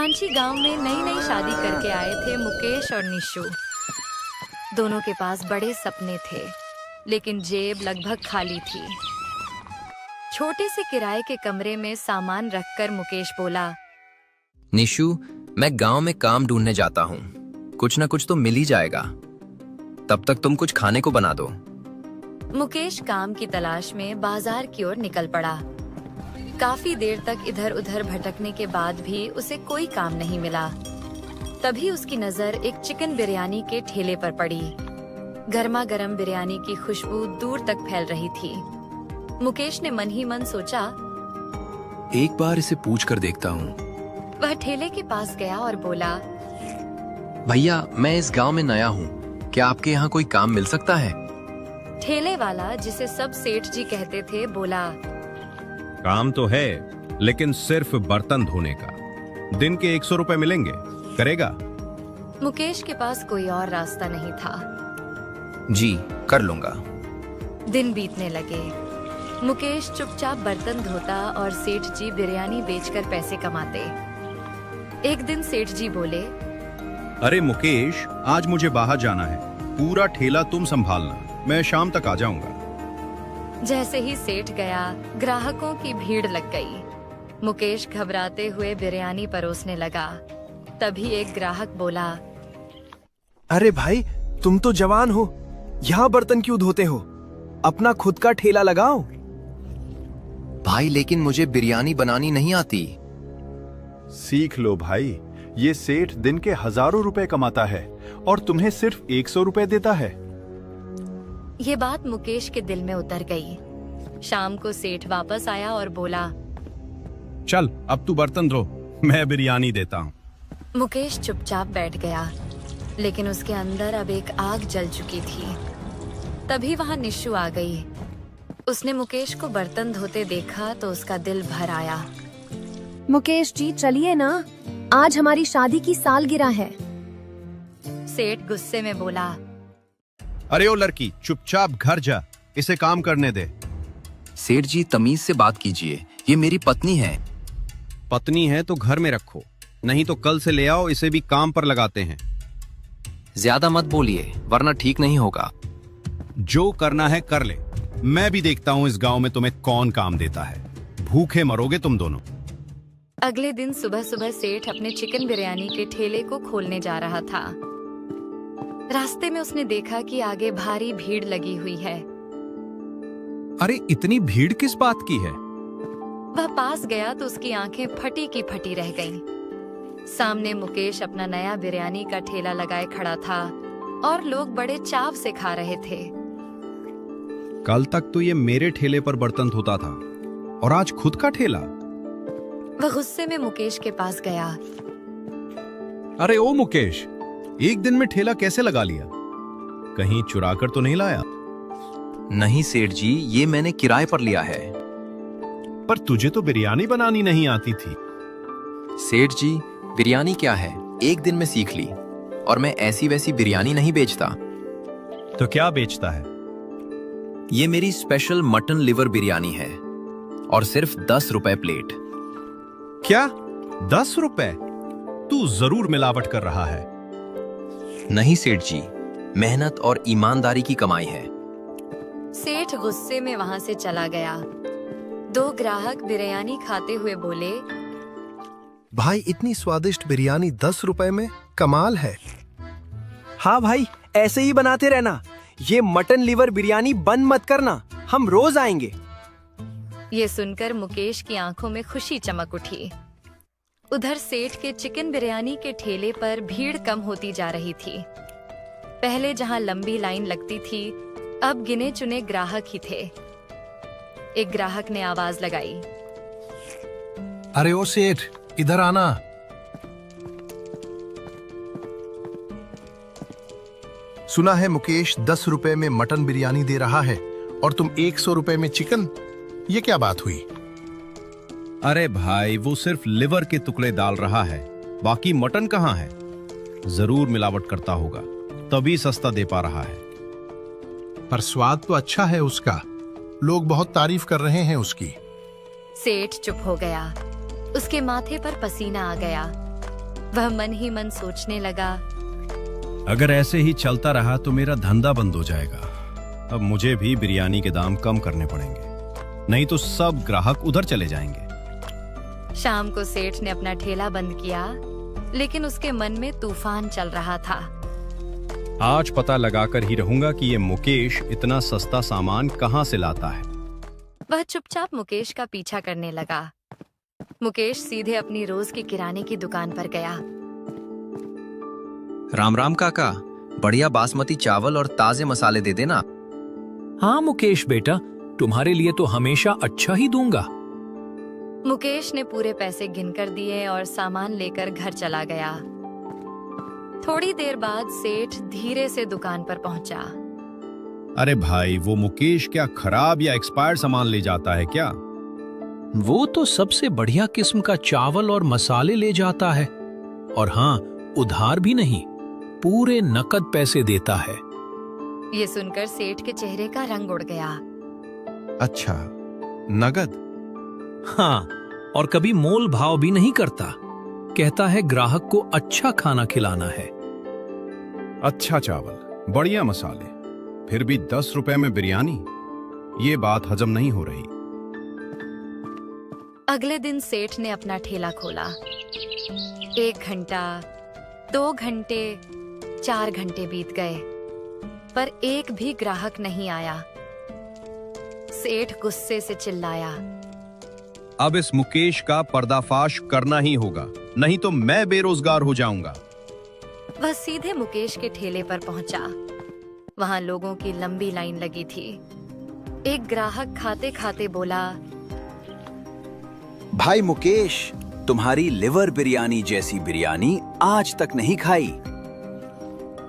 सांची गांव में नई नई शादी करके आए थे मुकेश और निशु। दोनों के पास बड़े सपने थे, लेकिन जेब लगभग खाली थी। छोटे से किराए के कमरे में सामान रखकर मुकेश बोला, निशु, मैं गांव में काम ढूंढने जाता हूँ। कुछ ना कुछ तो मिल ही जाएगा। तब तक तुम कुछ खाने को बना दो। मुकेश काम की तलाश में बाजार की ओर निकल पड़ा। काफी देर तक इधर उधर भटकने के बाद भी उसे कोई काम नहीं मिला। तभी उसकी नजर एक चिकन बिरयानी के ठेले पर पड़ी। गर्मा गर्म बिरयानी की खुशबू दूर तक फैल रही थी। मुकेश ने मन ही मन सोचा, एक बार इसे पूछ कर देखता हूँ। वह ठेले के पास गया और बोला, भैया, मैं इस गांव में नया हूँ, क्या आपके यहाँ कोई काम मिल सकता है? ठेले वाला, जिसे सब सेठ जी कहते थे, बोला, काम तो है, लेकिन सिर्फ बर्तन धोने का। दिन के 100 रुपए मिलेंगे, करेगा? मुकेश के पास कोई और रास्ता नहीं था। जी, कर लूंगा। दिन बीतने लगे। मुकेश चुपचाप बर्तन धोता और सेठ जी बिरयानी बेचकर पैसे कमाते। एक दिन सेठ जी बोले, अरे मुकेश, आज मुझे बाहर जाना है, पूरा ठेला तुम संभालना, मैं शाम तक आ जाऊंगा। जैसे ही सेठ गया, ग्राहकों की भीड़ लग गई। मुकेश घबराते हुए बिरयानी परोसने लगा। तभी एक ग्राहक बोला, अरे भाई, तुम तो जवान हो, यहाँ बर्तन क्यों धोते हो? अपना खुद का ठेला लगाओ। भाई, लेकिन मुझे बिरयानी बनानी नहीं आती। सीख लो भाई, ये सेठ दिन के हजारों रुपए कमाता है और तुम्हें सिर्फ 100 रुपए देता है। ये बात मुकेश के दिल में उतर गई। शाम को सेठ वापस आया और बोला, चल अब तू बर्तन धो, मैं बिरयानी देता हूँ। मुकेश चुपचाप बैठ गया, लेकिन उसके अंदर अब एक आग जल चुकी थी। तभी वहां निशु आ गई। उसने मुकेश को बर्तन धोते देखा तो उसका दिल भर आया। मुकेश जी, चलिए ना, आज हमारी शादी की सालगिरह है। सेठ गुस्से में बोला, अरे ओ लड़की, चुपचाप घर जा, इसे काम करने दे। सेठ जी, तमीज से बात कीजिए, ये मेरी पत्नी है। पत्नी है तो घर में रखो, नहीं तो कल से ले आओ, इसे भी काम पर लगाते हैं। ज्यादा मत बोलिए, वरना ठीक नहीं होगा। जो करना है कर ले, मैं भी देखता हूँ इस गांव में तुम्हें कौन काम देता है। भूखे मरोगे तुम दोनों। अगले दिन सुबह सुबह सेठ अपने चिकन बिरयानी के ठेले को खोलने जा रहा था। रास्ते में उसने देखा कि आगे भारी भीड़ लगी हुई है। अरे इतनी भीड़ किस बात की है? वह पास गया तो उसकी आंखें फटी की फटी रह गईं। सामने मुकेश अपना नया बिरयानी का ठेला लगाए खड़ा था और लोग बड़े चाव से खा रहे थे। कल तक तो ये मेरे ठेले पर बर्तन धोता था और आज खुद का ठेला। वह गुस्से में मुकेश के पास गया। अरे ओ मुकेश, एक दिन में ठेला कैसे लगा लिया? कहीं चुरा कर तो नहीं लाया? नहीं सेठ जी, ये मैंने किराए पर लिया है। पर तुझे तो बिरयानी बनानी नहीं आती थी। सेठ जी, बिरयानी क्या है, एक दिन में सीख ली। और मैं ऐसी वैसी बिरयानी नहीं बेचता। तो क्या बेचता है? ये मेरी स्पेशल मटन लिवर बिरयानी है और सिर्फ 10 रुपए प्लेट। क्या 10 रुपए? तू जरूर मिलावट कर रहा है। नहीं सेठ जी, मेहनत और ईमानदारी की कमाई है। सेठ गुस्से में वहां से चला गया। दो ग्राहक बिरयानी खाते हुए बोले, भाई, इतनी स्वादिष्ट बिरयानी 10 रुपए में, कमाल है। हाँ भाई, ऐसे ही बनाते रहना। ये मटन लिवर बिरयानी बंद मत करना, हम रोज आएंगे। ये सुनकर मुकेश की आंखों में खुशी चमक उठी। उधर सेठ के चिकन बिरयानी के ठेले पर भीड़ कम होती जा रही थी। पहले जहां लंबी लाइन लगती थी, अब गिने चुने ग्राहक ही थे। एक ग्राहक ने आवाज लगाई, अरे ओ सेठ, इधर आना। सुना है मुकेश 10 रुपए में मटन बिरयानी दे रहा है और तुम 100 रुपए में चिकन। ये क्या बात हुई? अरे भाई, वो सिर्फ लिवर के टुकड़े डाल रहा है, बाकी मटन कहाँ है? जरूर मिलावट करता होगा, तभी सस्ता दे पा रहा है। पर स्वाद तो अच्छा है उसका, लोग बहुत तारीफ कर रहे हैं उसकी। सेठ चुप हो गया। उसके माथे पर पसीना आ गया। वह मन ही मन सोचने लगा, अगर ऐसे ही चलता रहा तो मेरा धंधा बंद हो जाएगा। अब मुझे भी बिरयानी के दाम कम करने पड़ेंगे, नहीं तो सब ग्राहक उधर चले जाएंगे। शाम को सेठ ने अपना ठेला बंद किया, लेकिन उसके मन में तूफान चल रहा था। आज पता लगाकर ही रहूंगा कि ये मुकेश इतना सस्ता सामान कहां से लाता है। वह चुपचाप मुकेश का पीछा करने लगा। मुकेश सीधे अपनी रोज की किराने की दुकान पर गया। राम राम काका, बढ़िया बासमती चावल और ताजे मसाले दे देना। हाँ मुकेश बेटा, तुम्हारे लिए तो हमेशा अच्छा ही दूंगा। मुकेश ने पूरे पैसे गिनकर दिए और सामान लेकर घर चला गया। थोड़ी देर बाद सेठ धीरे से दुकान पर पहुंचा। अरे भाई, वो मुकेश क्या खराब या एक्सपायर्ड सामान ले जाता है क्या? वो तो सबसे बढ़िया किस्म का चावल और मसाले ले जाता है, और हाँ, उधार भी नहीं, पूरे नकद पैसे देता है। ये सुनकर सेठ के चेहरे का रंग उड़ गया। अच्छा, नगद? हाँ, और कभी मोल भाव भी नहीं करता। कहता है ग्राहक को अच्छा खाना खिलाना है। अच्छा चावल, बढ़िया मसाले, फिर भी 10 रुपए में बिरयानी? ये बात हजम नहीं हो रही। अगले दिन सेठ ने अपना ठेला खोला। 1 घंटा, 2 घंटे, 4 घंटे बीत गए, पर एक भी ग्राहक नहीं आया। सेठ गुस्से से चिल्लाया, अब इस मुकेश का पर्दाफाश करना ही होगा, नहीं तो मैं बेरोजगार हो जाऊंगा। वह सीधे मुकेश के ठेले पर पहुंचा। वहां लोगों की लंबी लाइन लगी थी। एक ग्राहक खाते खाते बोला, भाई मुकेश, तुम्हारी लिवर बिरयानी जैसी बिरयानी आज तक नहीं खाई।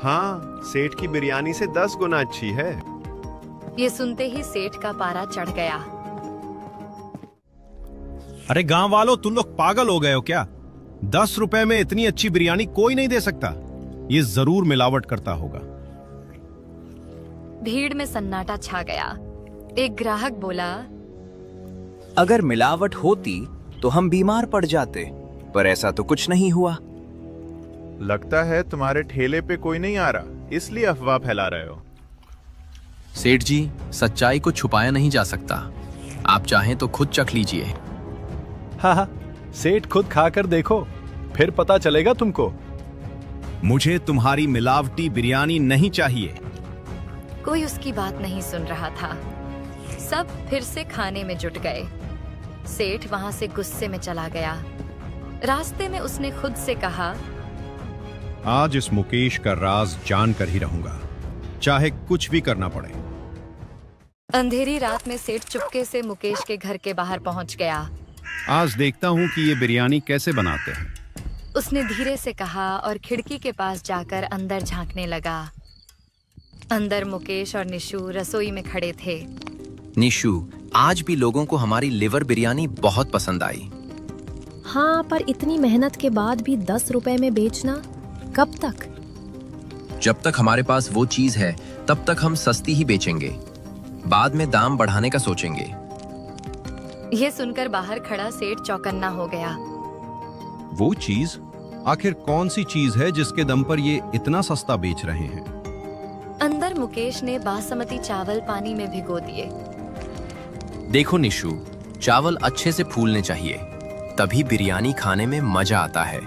हाँ, सेठ की बिरयानी से 10 गुना अच्छी है। ये सुनते ही सेठ का पारा चढ़ गया। अरे गांव वालों, तुम लोग पागल हो गए हो क्या? 10 रुपए में इतनी अच्छी बिरयानी कोई नहीं दे सकता। ये जरूर मिलावट करता होगा। भीड़ में सन्नाटा छा गया। एक ग्राहक बोला, अगर मिलावट होती तो हम बीमार पड़ जाते, पर ऐसा तो कुछ नहीं हुआ। लगता है तुम्हारे ठेले पे कोई नहीं आ रहा, इसलिए अफवाह फैला रहे हो। सेठ जी, सच्चाई को छुपाया नहीं जा सकता। आप चाहें तो खुद चख लीजिए। हाँ, सेठ खुद खाकर देखो, फिर पता चलेगा तुमको। मुझे तुम्हारी मिलावटी बिरयानी नहीं चाहिए। कोई उसकी बात नहीं सुन रहा था। सब फिर से खाने में जुट गए। सेठ वहां से गुस्से में चला गया। रास्ते में उसने खुद से कहा, आज इस मुकेश का राज जानकर ही रहूंगा, चाहे कुछ भी करना पड़े। अंधेरी रात में सेठ चुपके से मुकेश के घर के बाहर पहुंच गया। आज देखता हूं कि ये बिरयानी कैसे बनाते हैं। उसने धीरे से कहा और खिड़की के पास जाकर अंदर झांकने लगा। अंदर मुकेश और निशु रसोई में खड़े थे। निशु, आज भी लोगों को हमारी लिवर बिरयानी बहुत पसंद आई। हाँ, पर इतनी मेहनत के बाद भी 10 रुपए में बेचना कब तक? जब तक हमारे पास वो चीज है, तब तक हम सस्ती ही बेचेंगे। बाद में दाम बढ़ाने का सोचेंगे। यह सुनकर बाहर खड़ा सेठ चौकन्ना हो गया। वो चीज? आखिर कौन सी चीज है जिसके दम पर ये इतना सस्ता बेच रहे हैं? अंदर मुकेश ने बासमती चावल पानी में भिगो दिए। देखो निशु, चावल अच्छे से फूलने चाहिए, तभी बिरयानी खाने में मजा आता है।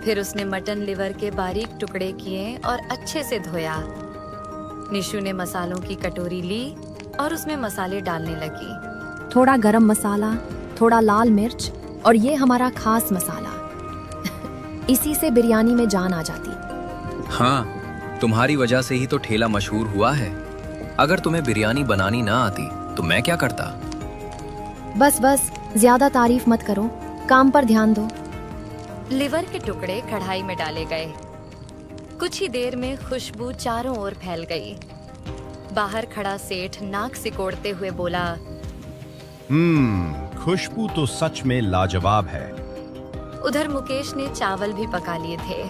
फिर उसने मटन लिवर के बारीक टुकड़े किए और अच्छे से धोया। निशु ने मसालों की कटोरी ली और उसमें मसाले डालने लगी। थोड़ा गरम मसाला, थोड़ा लाल मिर्च और ये हमारा खास मसाला। इसी से बिरयानी में जान आ जाती। हाँ, तुम्हारी वजह से ही तो ठेला मशहूर हुआ है। अगर तुम्हें बिरयानी बनानी ना आती तो मैं क्या करता? बस बस, ज्यादा तारीफ मत करो, काम पर ध्यान दो। लिवर के टुकड़े कढ़ाई में डाले गए। कुछ ही देर में खुशबू चारों ओर फैल गई। बाहर खड़ा सेठ नाक सिकोड़ते हुए बोला, खुशबू तो सच में लाजवाब है। उधर मुकेश ने चावल भी पका लिए थे।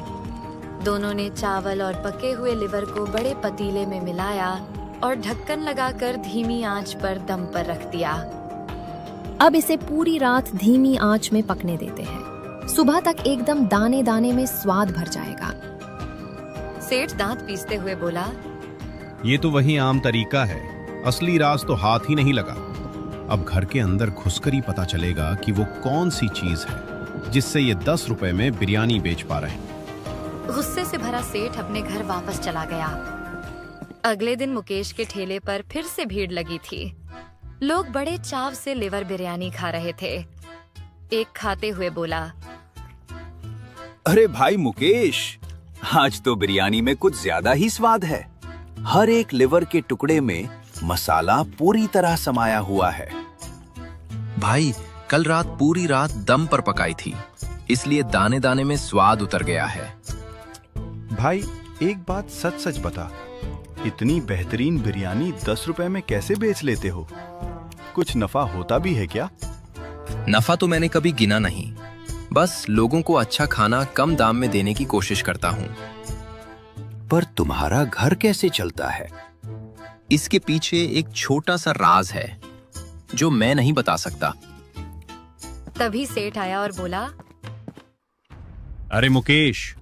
दोनों ने चावल और पके हुए लिवर को बड़े पतीले में मिलाया और ढक्कन लगाकर धीमी आंच पर दम पर रख दिया। अब इसे पूरी रात धीमी आंच में पकने देते हैं। सुबह तक एकदम दाने दाने में स्वाद भर जाएगा। सेठ दांत पीसते हुए बोला, ये तो वही आम तरीका है, असली राज तो हाथ ही नहीं लगा। अब घर के अंदर घुसकर ही पता चलेगा कि वो कौन सी चीज है जिससे ये 10 रुपए में बिरयानी बेच पा रहे हैं। गुस्से से भरा सेठ अपने घर वापस चला गया। अगले दिन मुकेश के ठेले पर फिर से भीड़ लगी थी। लोग बड़े चाव से लिवर बिरयानी खा रहे थे। एक खाते हुए बोला, अरे भाई मुकेश, आज तो बिरयानी में कुछ ज्यादा ही स्वाद है। हर एक लिवर के टुकड़े में मसाला पूरी तरह समाया हुआ है। भाई कल रात पूरी रात दम पर पकाई थी, इसलिए दाने दाने में स्वाद उतर गया है। भाई एक बात सच सच बता, इतनी बेहतरीन बिरयानी 10 रुपए में कैसे बेच लेते हो? कुछ नफा होता भी है क्या? नफा तो मैंने कभी गिना नहीं, बस लोगों को अच्छा खाना कम दाम में देने की कोशिश करता हूँ। पर तुम्हारा घर कैसे चलता है? इसके पीछे एक छोटा सा राज है जो मैं नहीं बता सकता। तभी सेठ आया और बोला, अरे मुकेश,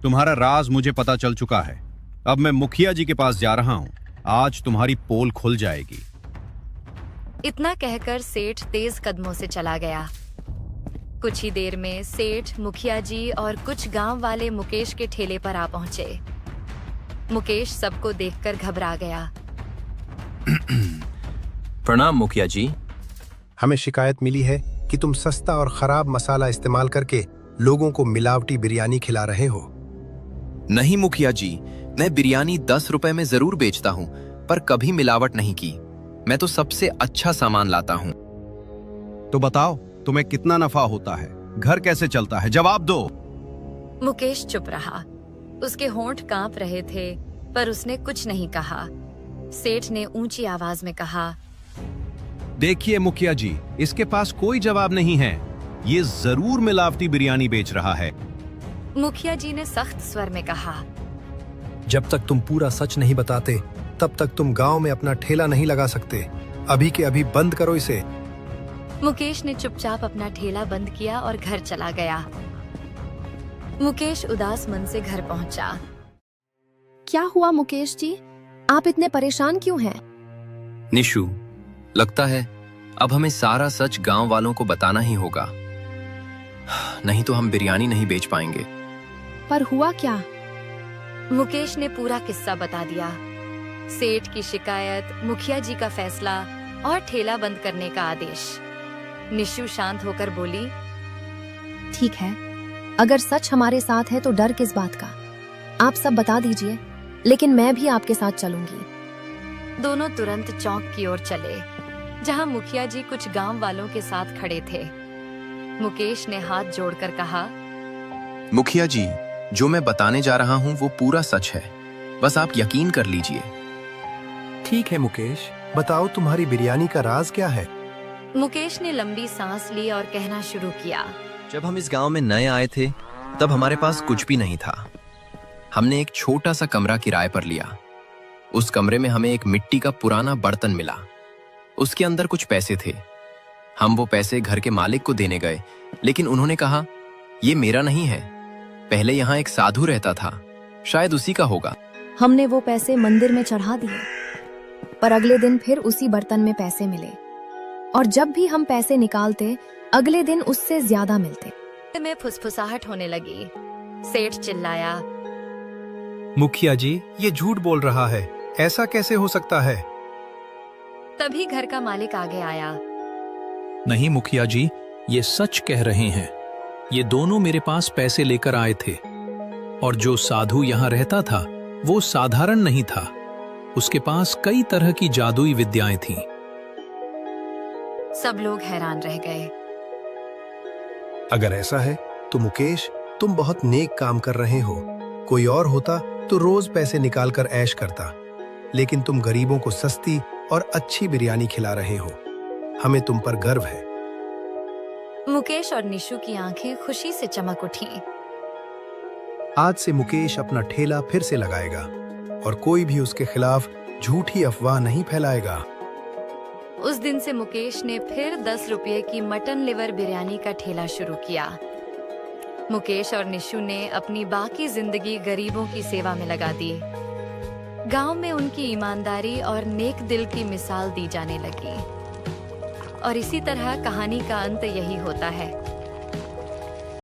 तुम्हारा राज मुझे पता चल चुका है। अब मैं मुखिया जी के पास जा रहा हूँ, आज तुम्हारी पोल खुल जाएगी। इतना कहकर सेठ तेज कदमों से चला गया। कुछ ही देर में सेठ, मुखिया जी और कुछ गांव वाले मुकेश के ठेले पर आ पहुंचे। मुकेश सबको देखकर घबरा गया। प्रणाम मुखिया जी। हमें शिकायत मिली है कि तुम सस्ता और खराब मसाला इस्तेमाल करके लोगों को मिलावटी बिरयानी खिला रहे हो। नहीं मुखिया जी, मैं बिरयानी 10 रुपए में जरूर बेचता हूँ, पर कभी मिलावट नहीं की। मैं तो सबसे अच्छा सामान लाता हूँ। तो बताओ, तुम्हें कितना नफा होता है? घर कैसे चलता है? जवाब दो। मुकेश चुप रहा। उसके होंठ कांप रहे थे, पर उसने कुछ नहीं कहा। सेठ ने ऊंची आवाज में कहा, देखिए मुखिया जी, इसके पास कोई जवाब नहीं है। ये जरूर मिलावटी बिरयानी बेच रहा है। मुखिया जी ने सख्त स्वर में कहा, जब तक तुम पूरा सच नहीं बताते, तब तक तुम गांव में अपना ठेला नहीं लगा सकते। अभी के अभी बंद करो इसे। मुकेश ने चुपचाप अपना ठेला बंद किया और घर चला गया। मुकेश उदास मन से घर पहुंचा। क्या हुआ मुकेश जी, आप इतने परेशान क्यों हैं? निशु, लगता है अब हमें सारा सच गांव वालों को बताना ही होगा, नहीं तो हम बिरयानी नहीं बेच पाएंगे। पर हुआ क्या? मुकेश ने पूरा किस्सा बता दिया। सेठ की शिकायत, मुखिया जी का फैसला और ठेला बंद करने का आदेश। निशु शांत होकर बोली, ठीक है, अगर सच हमारे साथ है तो डर किस बात का? आप सब बता दीजिए, लेकिन मैं भी आपके साथ चलूंगी। दोनों तुरंत चौक की ओर चले, जहां मुखिया जी कुछ गांव वालों के साथ खड़े थे। मुकेश ने हाथ जोड़कर कहा, मुखिया जी, जो मैं बताने जा रहा हूँ वो पूरा सच है, बस आप यकीन कर लीजिए। ठीक है मुकेश, बताओ तुम्हारी बिरयानी का राज क्या है? मुकेश ने लंबी सांस ली और कहना शुरू किया, जब हम इस गांव में नए आए थे, तब हमारे पास कुछ भी नहीं था। हमने एक छोटा सा कमरा किराए पर लिया। उस कमरे में हमें एक मिट्टी का पुराना बर्तन मिला। उसके अंदर कुछ पैसे थे। हम वो पैसे घर के मालिक को देने गए, लेकिन उन्होंने कहा, ये मेरा नहीं है, पहले यहाँ एक साधु रहता था, शायद उसी का होगा। हमने वो पैसे मंदिर में चढ़ा दिए, पर अगले दिन फिर उसी बर्तन में पैसे मिले, और जब भी हम पैसे निकालते, अगले दिन उससे ज्यादा मिलते। में फुसफुसाहट होने लगी। सेठ चिल्लाया, मुखिया जी, ये झूठ बोल रहा है, ऐसा कैसे हो सकता है? तभी घर का मालिक आगे आया। नहीं मुखिया जी, ये सच कह रहे हैं। ये दोनों मेरे पास पैसे लेकर आए थे, और जो साधु यहाँ रहता था वो साधारण नहीं था। उसके पास कई तरह की जादुई विद्याएं थीं। सब लोग हैरान रह गए। अगर ऐसा है तो मुकेश, तुम बहुत नेक काम कर रहे हो। कोई और होता तो रोज पैसे निकालकर ऐश करता, लेकिन तुम गरीबों को सस्ती और अच्छी बिरयानी खिला रहे हो। हमें तुम पर गर्व है। मुकेश और निशु की आंखें खुशी से चमक उठीं। आज से मुकेश अपना ठेला फिर से लगाएगा, और कोई भी उसके खिलाफ झूठी अफवाह नहीं फैलाएगा। उस दिन से मुकेश ने फिर 10 रुपये की मटन लिवर बिरयानी का ठेला शुरू किया। मुकेश और निशु ने अपनी बाकी जिंदगी गरीबों की सेवा में लगा दी। गांव में उनकी ईमानदारी और नेक दिल की मिसाल दी जाने लगी। और इसी तरह कहानी का अंत यही होता है।